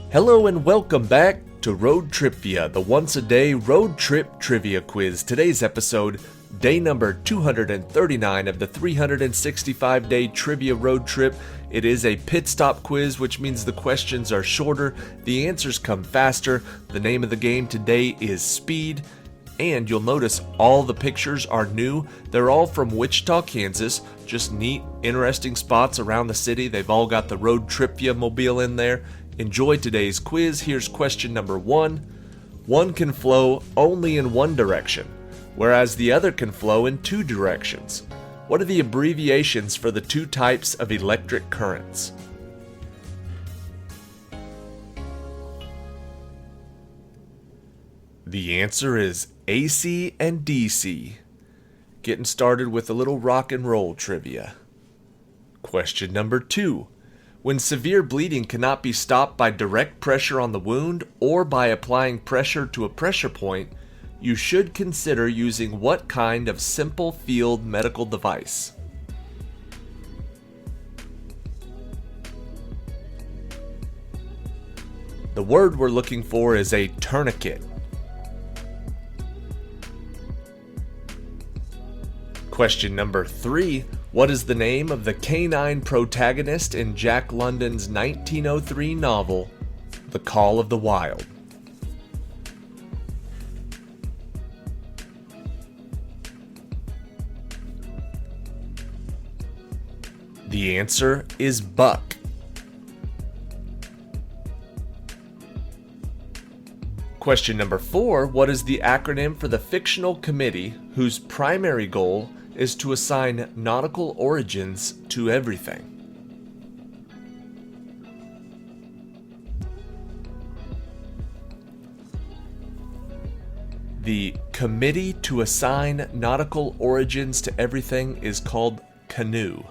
Hello and welcome back to ROADTRIpVIA, the once-a-day road trip trivia quiz. Today's episode, day number 239 of the 365-day trivia road trip. It is a pit stop quiz, which means the questions are shorter, the answers come faster. The name of the game today is Speed, and you'll notice all the pictures are new. They're all from Wichita, Kansas. Just neat, interesting spots around the city. They've all got the ROADTRIpVIA mobile in there. Enjoy today's quiz. Here's question number 1. One can flow only in one direction, whereas the other can flow in two directions. What are the abbreviations for the two types of electric currents? The answer is AC and DC. Getting started with a little rock and roll trivia. Question number 2. When severe bleeding cannot be stopped by direct pressure on the wound or by applying pressure to a pressure point, you should consider using what kind of simple field medical device? The word we're looking for is a tourniquet. Question number 3. What is the name of the canine protagonist in Jack London's 1903 novel, The Call of the Wild? The answer is Buck. Question number 4. What is the acronym for the fictional committee whose primary goal is to assign nautical origins to everything? The committee to assign nautical origins to everything is called Canoe.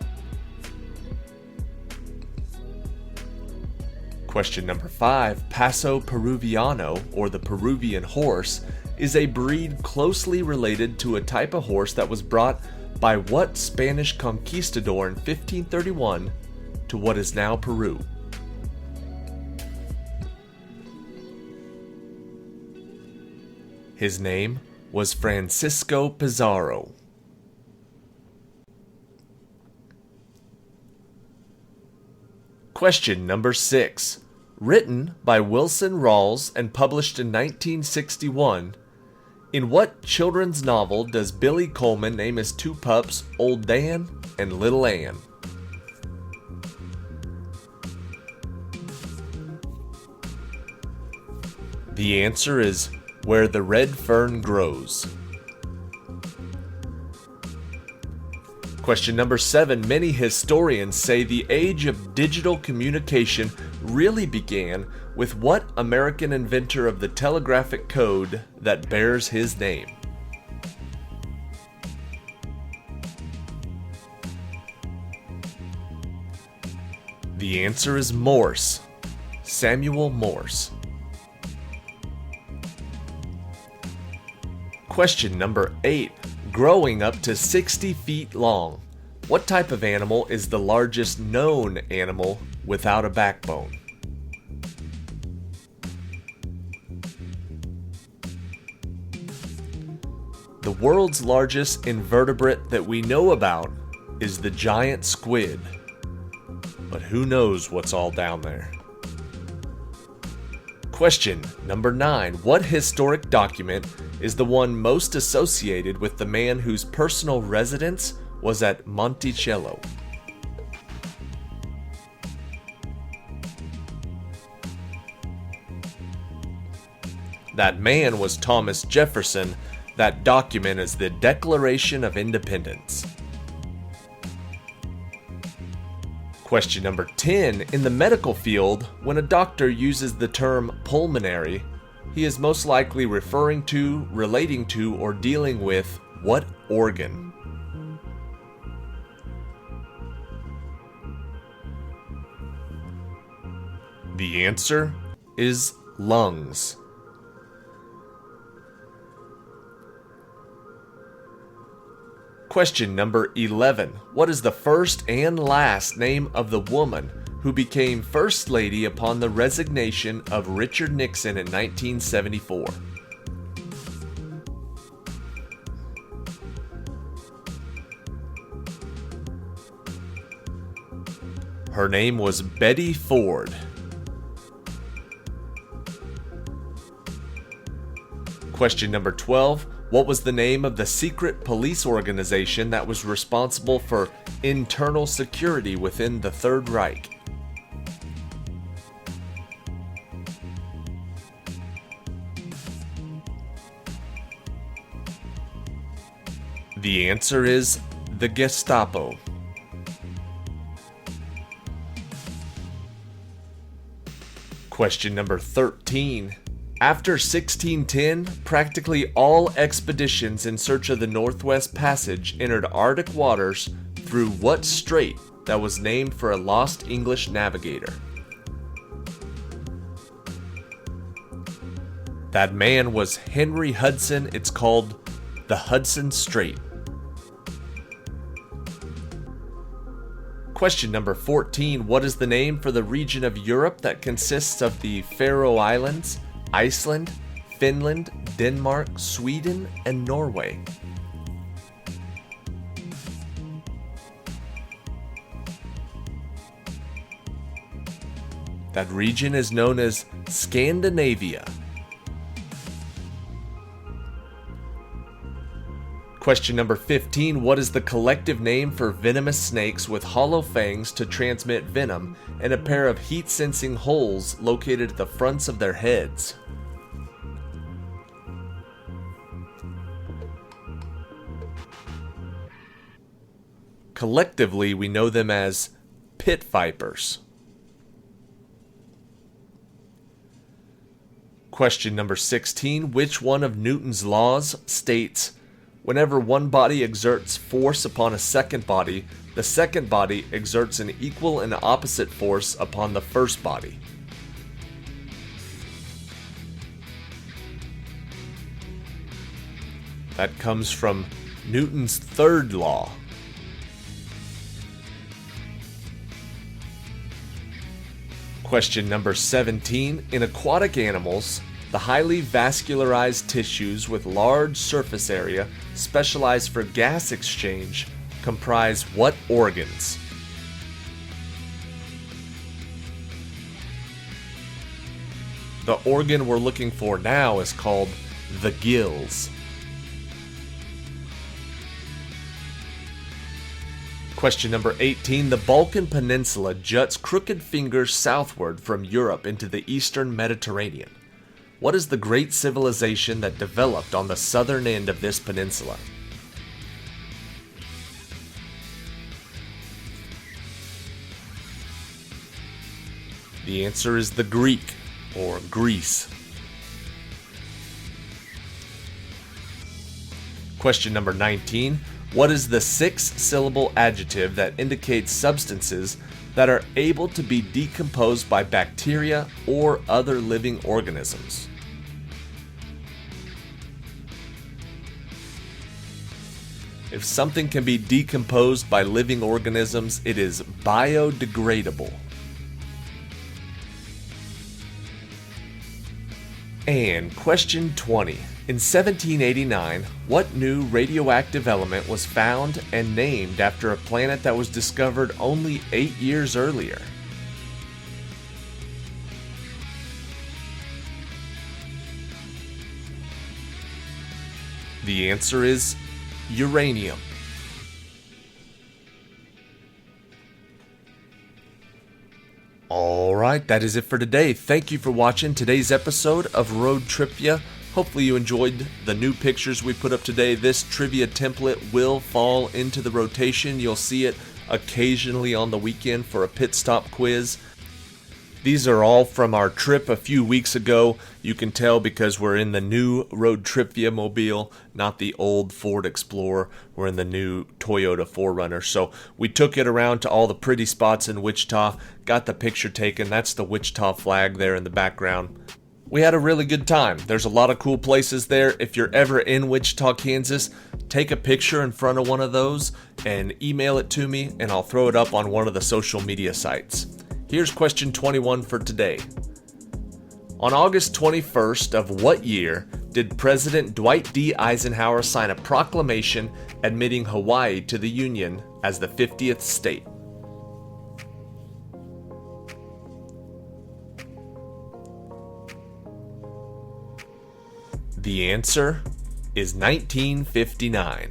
Question number 5. Paso Peruviano, or the Peruvian horse, is a breed closely related to a type of horse that was brought by what Spanish conquistador in 1531 to what is now Peru? His name was Francisco Pizarro. Question number 6. Written by Wilson Rawls and published in 1961, in what children's novel does Billy Coleman name his two pups Old Dan and Little Ann? The answer is Where the Red Fern Grows. Question number 7. Many historians say the age of digital communication really began with what American inventor of the telegraphic code that bears his name? The answer is Morse. Samuel Morse. Question number 8. Growing up to 60 feet long, what type of animal is the largest known animal without a backbone? The world's largest invertebrate that we know about is the giant squid. But who knows what's all down there? Question number 9. What historic document is the one most associated with the man whose personal residence was at Monticello? That man was Thomas Jefferson. That document is the Declaration of Independence. Question number 10. In the medical field, when a doctor uses the term pulmonary, he is most likely referring to, relating to, or dealing with what organ? The answer is lungs. Question number 11. What is the first and last name of the woman who became First Lady upon the resignation of Richard Nixon in 1974? Her name was Betty Ford. Question number 12. What was the name of the secret police organization that was responsible for internal security within the Third Reich? The answer is the Gestapo. Question number 13. After 1610, practically all expeditions in search of the Northwest Passage entered Arctic waters through what strait that was named for a lost English navigator? That man was Henry Hudson. It's called the Hudson Strait. Question number 14. What is the name for the region of Europe that consists of the Faroe Islands, Iceland, Finland, Denmark, Sweden, and Norway? That region is known as Scandinavia. Question number 15. What is the collective name for venomous snakes with hollow fangs to transmit venom and a pair of heat-sensing holes located at the fronts of their heads? Collectively, we know them as pit vipers. Question number 16. Which one of Newton's laws states, whenever one body exerts force upon a second body, the second body exerts an equal and opposite force upon the first body? That comes from Newton's third law. Question number 17. In aquatic animals, the highly vascularized tissues with large surface area specialized for gas exchange comprise what organs? The organ we're looking for now is called the gills. Question number 18. The Balkan Peninsula juts crooked fingers southward from Europe into the eastern Mediterranean. What is the great civilization that developed on the southern end of this peninsula? The answer is the Greek, or Greece. Question number 19. What is the 6-syllable adjective that indicates substances that are able to be decomposed by bacteria or other living organisms? If something can be decomposed by living organisms, it is biodegradable. And question 20. In 1789, what new radioactive element was found and named after a planet that was discovered only 8 years earlier? The answer is uranium. Alright, that is it for today. Thank you for watching today's episode of ROADTRIpVIA. Hopefully you enjoyed the new pictures we put up today. This trivia template will fall into the rotation. You'll see it occasionally on the weekend for a pit stop quiz. These are all from our trip a few weeks ago. You can tell because we're in the new ROADTRIpVIA mobile, not the old Ford Explorer. We're in the new Toyota 4Runner. So we took it around to all the pretty spots in Wichita, got the picture taken. That's the Wichita flag there in the background. We had a really good time. There's a lot of cool places there. If you're ever in Wichita, Kansas, take a picture in front of one of those and email it to me, and I'll throw it up on one of the social media sites. Here's question 21 for today. On August 21st of what year did President Dwight D. Eisenhower sign a proclamation admitting Hawaii to the Union as the 50th state? The answer is 1959.